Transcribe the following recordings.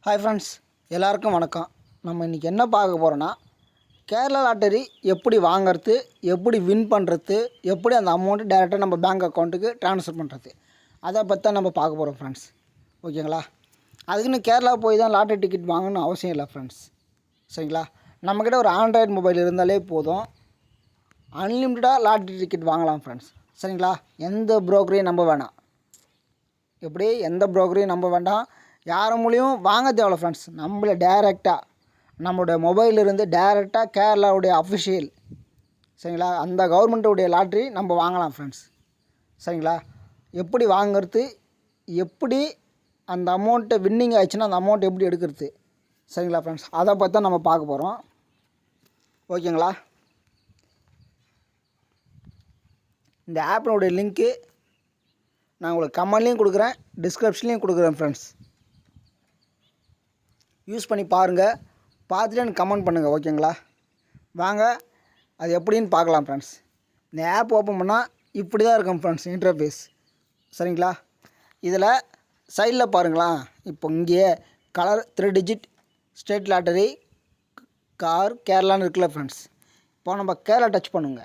Hi friends, எல்லாருக்கும் வணக்கம். நம்ம இன்றைக்கி என்ன பார்க்க போகிறோன்னா, கேரளா லாட்டரி எப்படி வாங்கிறது, எப்படி வின் பண்ணுறது, எப்படி அந்த அமௌண்ட்டு டேரெக்டாக நம்ம பேங்க் அக்கௌண்ட்டுக்கு ட்ரான்ஸ்ஃபர் பண்ணுறது, அதை பற்றி தான் நம்ம பார்க்க போகிறோம் ஃப்ரெண்ட்ஸ். ஓகேங்களா? அதுக்குன்னு கேரளா போய் தான் லாட்டரி டிக்கெட் வாங்கணும்னு அவசியம் இல்லை ஃப்ரெண்ட்ஸ். சரிங்களா? நம்மக்கிட்ட ஒரு ஆண்ட்ராய்டு மொபைல் இருந்தாலே போதும், அன்லிமிட்டடாக லாட்டரி டிக்கெட் வாங்கலாம் ஃப்ரெண்ட்ஸ். சரிங்களா? எந்த ப்ரோக்கரையும் நம்ப வேணாம். எப்படி எந்த ப்ரோக்கரையும் நம்ப வேண்டாம், யார் மூலியம் வாங்க தேவையில்ல ஃப்ரெண்ட்ஸ். நம்மளை டேரெக்டாக நம்மளுடைய மொபைலிருந்து டேரெக்டாக கேரளாவுடைய அஃபிஷியல், சரிங்களா, அந்த கவர்மெண்ட்டுடைய லாட்ரி நம்ம வாங்கலாம் ஃப்ரெண்ட்ஸ். சரிங்களா? எப்படி வாங்கிறது, எப்படி அந்த அமௌண்ட்டை வின்னிங் ஆயிடுச்சுன்னா அந்த அமௌண்ட் எப்படி எடுக்கிறது, சரிங்களா ஃப்ரெண்ட்ஸ், அதை பற்றி தான் நம்ம பார்க்க போகிறோம். ஓகேங்களா? இந்த ஆப்பினுடைய லிங்க்கு நான் உங்களுக்கு கமெண்ட்லேயும் கொடுக்குறேன், டிஸ்கிரிப்ஷன்லேயும் கொடுக்குறேன் ஃப்ரெண்ட்ஸ். யூஸ் பண்ணி பாருங்கள், பார்த்துட்டு எனக்கு கமெண்ட் பண்ணுங்கள். ஓகேங்களா? வாங்க அது எப்படின்னு பார்க்கலாம் ஃப்ரெண்ட்ஸ். இந்த ஆப் ஓப்பன் பண்ணால் இப்படி தான் இருக்கும் ஃப்ரெண்ட்ஸ் இன்டர்ஃபேஸ். சரிங்களா? இதில் சைடில் பாருங்களா, இப்போ இங்கேயே colour 3 digit state lottery car கேரளான்னு இருக்குல்ல ஃப்ரெண்ட்ஸ். இப்போ நம்ம கேரளா டச் பண்ணுங்க.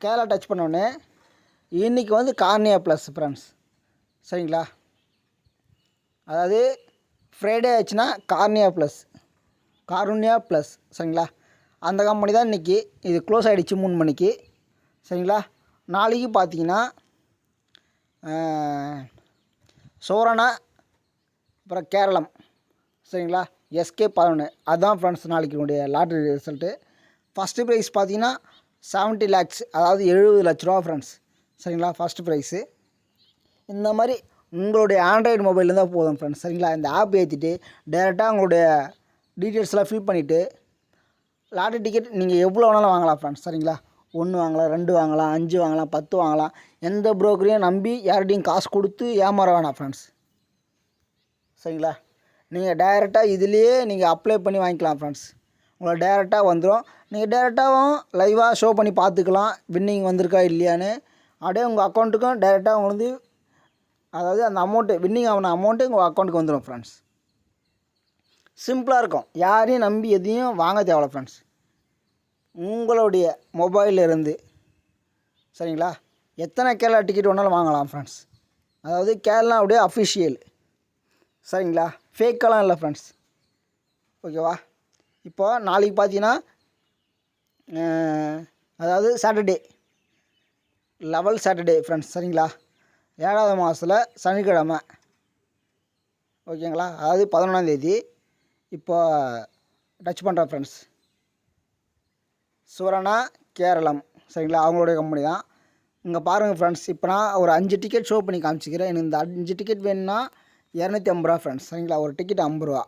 கேரளா டச் பண்ணோடனே இன்றைக்கி வந்து கார்னியா ப்ளஸ் ஃப்ரெண்ட்ஸ். சரிங்களா? அதாவது ஃப்ரைடே ஆச்சுன்னா கார்னியா ப்ளஸ். சரிங்களா? அந்த கம்பெனி தான் இன்றைக்கி இது க்ளோஸ் ஆகிடுச்சு 3 மணிக்கு. சரிங்களா? நாளைக்கு பார்த்தீங்கன்னா சோரணா, அப்புறம் கேரளம். சரிங்களா? SK11 அதுதான் ஃப்ரெண்ட்ஸ் நாளைக்கு உடைய லாட்ரி ரிசல்ட்டு. ஃபஸ்ட்டு ப்ரைஸ் பார்த்தீங்கன்னா 70 lakhs, அதாவது 70 லட்ச ரூபா ஃப்ரெண்ட்ஸ். சரிங்களா? First prize. இந்த மாதிரி உங்களுடைய ஆண்ட்ராய்டு மொபைல் இருந்தால் போதும் ஃப்ரெண்ட்ஸ். சரிங்களா? இந்த ஆப் ஏற்றிட்டு டேரெக்டாக உங்களுடைய டீட்டெயில்ஸ்லாம் ஃபில் பண்ணிவிட்டு லாட்டரி டிக்கெட் நீங்கள் எவ்வளோ வேணாலும் வாங்கலாம் ஃப்ரெண்ட்ஸ். சரிங்களா? 1 வாங்கலாம், 2 வாங்கலாம், 5 வாங்கலாம், 10 வாங்கலாம். எந்த ப்ரோக்கரையும் நம்பி யார்கிட்டையும் காசு கொடுத்து ஏமாற வேணாம் ஃப்ரெண்ட்ஸ். சரிங்களா? நீங்கள் டைரெக்டாக இதுலேயே நீங்கள் அப்ளை பண்ணி வாங்கிக்கலாம் ஃப்ரெண்ட்ஸ். உங்களை டைரெக்டாக வந்துடும். நீங்கள் டைரெக்டாகவும் லைவாக ஷோ பண்ணி பார்த்துக்கலாம் வின்னிங் வந்திருக்கா இல்லையான்னு. அப்படியே உங்கள் அக்கௌண்ட்டுக்கும் டைரெக்டாக உங்களுக்கு அதாவது அந்த அமௌண்ட்டு வின்னிங் ஆன அமௌண்ட்டு உங்கள் அக்கௌண்ட்டுக்கு வந்துடும் ஃப்ரெண்ட்ஸ். சிம்பிளாக இருக்கும், யாரையும் நம்பி எதையும் வாங்க தேவையில்ல ஃப்ரெண்ட்ஸ். உங்களுடைய மொபைலில் இருந்து சரிங்களா எத்தனை கேரளா டிக்கெட் வேணாலும் வாங்கலாம் ஃப்ரெண்ட்ஸ். அதாவது கேரளாவுடைய அஃபிஷியல். சரிங்களா? ஃபேக்கெல்லாம் இல்லை ஃப்ரெண்ட்ஸ். ஓகேவா? இப்போது நாளைக்கு பார்த்தீங்கன்னா அதாவது சாட்டர்டே 11 சாட்டர்டே ஃப்ரெண்ட்ஸ். சரிங்களா? 7வது மாதத்தில் சனிக்கிழமை. ஓகேங்களா? அதாவது 11ஆந்தேதி. இப்போ டச் பண்ணுறேன் ஃப்ரெண்ட்ஸ். சுவரணா கேரளம். சரிங்களா? அவங்களுடைய கம்பெனி தான். இங்கே பாருங்கள் ஃப்ரெண்ட்ஸ், இப்போ நான் ஒரு 5 டிக்கெட் ஷோ பண்ணி காமிச்சிக்கிறேன். எனக்கு இந்த 5 டிக்கெட் வேணும்னா 250 ரூபா ஃப்ரெண்ட்ஸ். சரிங்களா? ஒரு டிக்கெட் 50 ரூபா.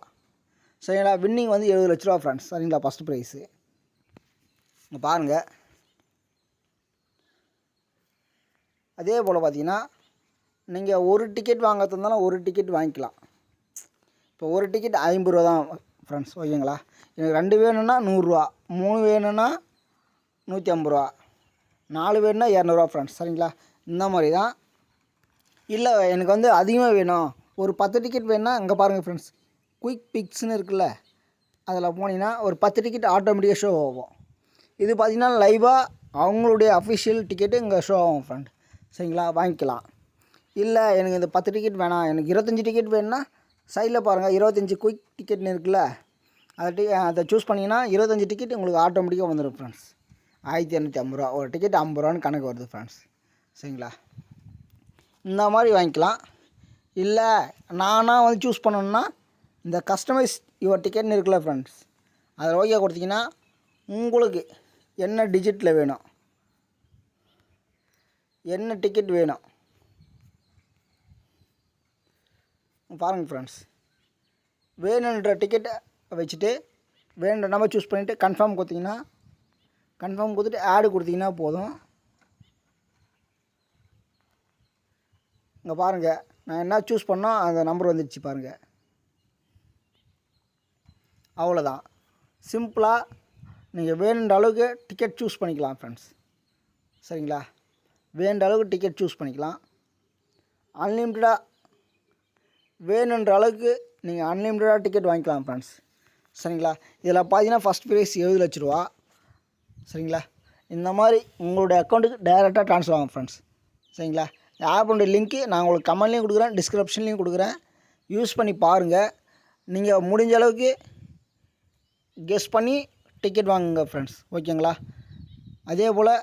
சரிங்களா? வின்னிங் வந்து 70 லட்ச ரூபா ஃப்ரெண்ட்ஸ். சரிங்களா? First prize. இங்கே பாருங்கள். அதே போல் பார்த்தீங்கன்னா நீங்கள் ஒரு டிக்கெட் வாங்கிறது இருந்தாலும் ஒரு டிக்கெட் வாங்கிக்கலாம். இப்போ ஒரு டிக்கெட் 50 ரூபா தான் ஃப்ரெண்ட்ஸ். ஓகேங்களா? எனக்கு 2 வேணும்னா 100 ரூபா, 3 வேணும்னா 150 ரூபா, 4 வேணும்னா 200 ரூபா ஃப்ரெண்ட்ஸ். சரிங்களா? இந்த மாதிரி தான். இல்லை எனக்கு வந்து அதிகமாக வேணும், ஒரு 10 டிக்கெட் வேணும்னா இங்கே பாருங்கள் ஃப்ரெண்ட்ஸ், குயிக் பிக்ஸ்னு இருக்குல்ல, அதில் போனீங்கன்னா ஒரு 10 டிக்கெட் ஆட்டோமேட்டிக்காக ஷோ ஆகும். இது பார்த்திங்கன்னா லைவாக அவங்களுடைய அஃபிஷியல் டிக்கெட்டு இங்கே ஷோ ஆகும் ஃப்ரெண்ட். சரிங்களா? வாங்கிக்கலாம். இல்லை எனக்கு இந்த 10 டிக்கெட் வேணாம், எனக்கு 25 டிக்கெட் வேணும்னா சைடில் பாருங்கள் 25 குயிக் டிக்கெட்னு இருக்குல்ல, அதை சூஸ் பண்ணிங்கன்னா 25 டிக்கெட் உங்களுக்கு ஆட்டோமேட்டிக்காக வந்துடும் ஃப்ரெண்ட்ஸ். 1250 ரூபா, ஒரு டிக்கெட் 50 ரூபான்னு கணக்கு வருது ஃப்ரெண்ட்ஸ். சரிங்களா? இந்த மாதிரி வாங்கிக்கலாம். இல்லை நானாக வந்து சூஸ் பண்ணணுன்னா இந்த கஸ்டமைஸ் யுவர் டிக்கெட்னு இருக்குல்ல ஃப்ரெண்ட்ஸ், அதில் ஓகே கொடுத்தீங்கன்னா உங்களுக்கு என்ன டிஜிட்டில் வேணும், என்ன டிக்கெட் வேணும் பாருங்கள் ஃப்ரெண்ட்ஸ். வேணுன்ற டிக்கெட்டை வச்சுட்டு வேணுன்ற நம்பர் சூஸ் பண்ணிவிட்டு கன்ஃபார்ம் கொடுத்தீங்கன்னா, கன்ஃபார்ம் கொடுத்துட்டு ஆடு கொடுத்தீங்கன்னா போதும். இங்கே பாருங்கள், நான் என்ன சூஸ் பண்ணோம் அந்த நம்பர் வந்துடுச்சு பாருங்கள். அவ்வளோதான். சிம்பிளாக நீங்கள் வேணுன்ற அளவுக்கு டிக்கெட் சூஸ் பண்ணிக்கலாம் ஃப்ரெண்ட்ஸ். சரிங்களா? வேணுன்ற அளவுக்கு டிக்கெட் சூஸ் பண்ணிக்கலாம். அன்லிமிட்டடாக வேணுன்ற அளவுக்கு நீங்கள் அன்லிமிட்டடாக டிக்கெட் வாங்கிக்கலாம் ஃப்ரெண்ட்ஸ். சரிங்களா? இதில் பார்த்தீங்கன்னா ஃபஸ்ட் ப்ரைஸ் 70 லட்ச ரூபா. சரிங்களா? இந்த மாதிரி உங்களுடைய அக்கௌண்ட்டுக்கு டைரெக்டாக ட்ரான்ஸ்ஃபர் ஆகும் ஃப்ரெண்ட்ஸ். சரிங்களா? இந்த ஆப்போடைய லிங்க்கு நான் உங்களுக்கு கமெண்ட்லேயும் கொடுக்குறேன், டிஸ்கிரிப்ஷன்லேயும் கொடுக்குறேன். யூஸ் பண்ணி பாருங்கள். நீங்கள் முடிஞ்ச அளவுக்கு கெஸ் பண்ணி டிக்கெட் வாங்குங்க ஃப்ரெண்ட்ஸ். ஓகேங்களா? அதே போல்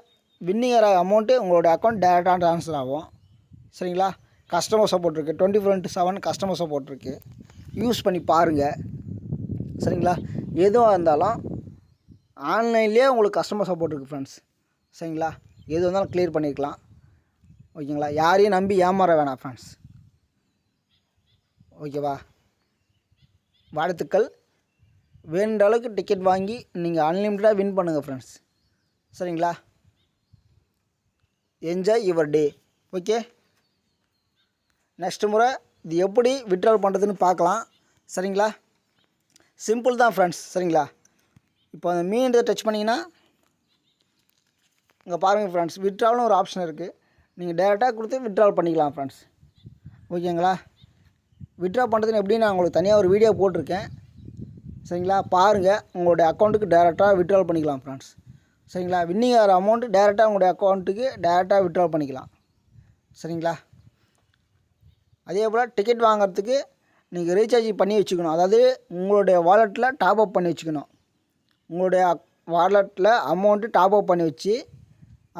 வின்னிங் ஆகிற அமௌண்ட்டு உங்களோட அக்கௌண்ட் டைரெக்டாக ட்ரான்ஸ்ஃபர் ஆகும். சரிங்களா? கஸ்டமர் சப்போர்ட் இருக்குது, 24/7 கஸ்டமர் சப்போர்ட் இருக்குது. யூஸ் பண்ணி பாருங்கள். சரிங்களா? எதுவாக இருந்தாலும் ஆன்லைன்லேயே உங்களுக்கு கஸ்டமர் சப்போர்ட் இருக்குது ஃப்ரெண்ட்ஸ். சரிங்களா? எது வந்தாலும் க்ளியர் பண்ணிக்கலாம். ஓகேங்களா? யாரையும் நம்பி ஏமாற வேணாம் ஃப்ரெண்ட்ஸ். ஓகேவா? வாழ்த்துக்கள். வேணுன்ற அளவுக்கு டிக்கெட் வாங்கி நீங்கள் அன்லிமிட்டடாக வின் பண்ணுங்கள் ஃப்ரெண்ட்ஸ். சரிங்களா? Enjoy your day. Okay, next முறை இது எப்படி விட்ரால் பண்ணுறதுன்னு பார்க்கலாம். சரிங்களா? சிம்பிள் தான் ஃப்ரெண்ட்ஸ். சரிங்களா? இப்போ அந்த மீன் டச் பண்ணிங்கன்னா இங்கே பாருங்கள் ஃப்ரெண்ட்ஸ், விட்ரால்னு ஒரு ஆப்ஷன் இருக்குது. நீங்கள் டேரெக்டாக கொடுத்து விட்ரால் பண்ணிக்கலாம் ஃப்ரெண்ட்ஸ். ஓகேங்களா? விட்ரா பண்ணுறதுன்னு எப்படி நான் உங்களுக்கு தனியாக ஒரு வீடியோ போட்டிருக்கேன். சரிங்களா? பாருங்கள். உங்களுடைய அக்கௌண்ட்டுக்கு டேரெக்டாக விட்ரால் பண்ணிக்கலாம் ஃப்ரெண்ட்ஸ். சரிங்களா? வின்னிங் ஆகிற அமௌண்ட்டு டேரெக்டாக உங்களுடைய அக்கௌண்ட்டுக்கு டேரெக்டாக விட்ரால் பண்ணிக்கலாம். சரிங்களா? அதே போல் டிக்கெட் வாங்குறதுக்கு நீங்கள் ரீசார்ஜ் பண்ணி வச்சுக்கணும். அதாவது உங்களுடைய வாலெட்டில் டாப் அப் பண்ணி வச்சுக்கணும். உங்களுடைய வாலெட்டில் அமௌண்ட்டு டாப் அப் பண்ணி வச்சு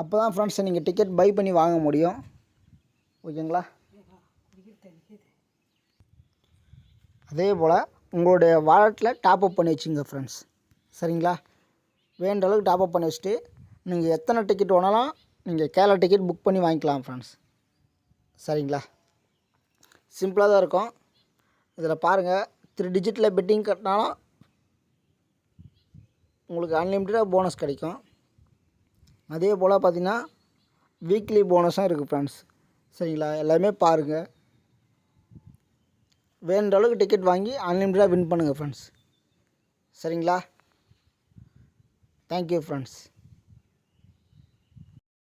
அப்போ தான் ஃப்ரெண்ட்ஸ் நீங்கள் டிக்கெட் பை பண்ணி வாங்க முடியும். ஓகேங்களா? அதே போல் உங்களுடைய வாலெட்டில் டாப் அப் பண்ணி வச்சுங்க ஃப்ரெண்ட்ஸ். சரிங்களா? வேண்ட அளவுக்கு டாப் அப் பண்ணி வச்சுட்டு நீங்கள் எத்தனை டிக்கெட் வேணாலும் நீங்கள் கேரளா டிக்கெட் புக் பண்ணி வாங்கிக்கலாம் ஃப்ரெண்ட்ஸ். சரிங்களா? சிம்பிளாக தான் இருக்கும். இதில் பாருங்கள், 3 டிஜிட்டில் பெட்டிங் கட்டினாலும் உங்களுக்கு அன்லிமிட்டடாக போனஸ் கிடைக்கும். அதே போல் பார்த்திங்கன்னா வீக்லி போனஸும் இருக்குது ஃப்ரெண்ட்ஸ். சரிங்களா? எல்லாமே பாருங்கள். வேணுன்ற அளவுக்கு டிக்கெட் வாங்கி அன்லிமிட்டடாக வின் பண்ணுங்கள் ஃப்ரெண்ட்ஸ். சரிங்களா? Thank you friends.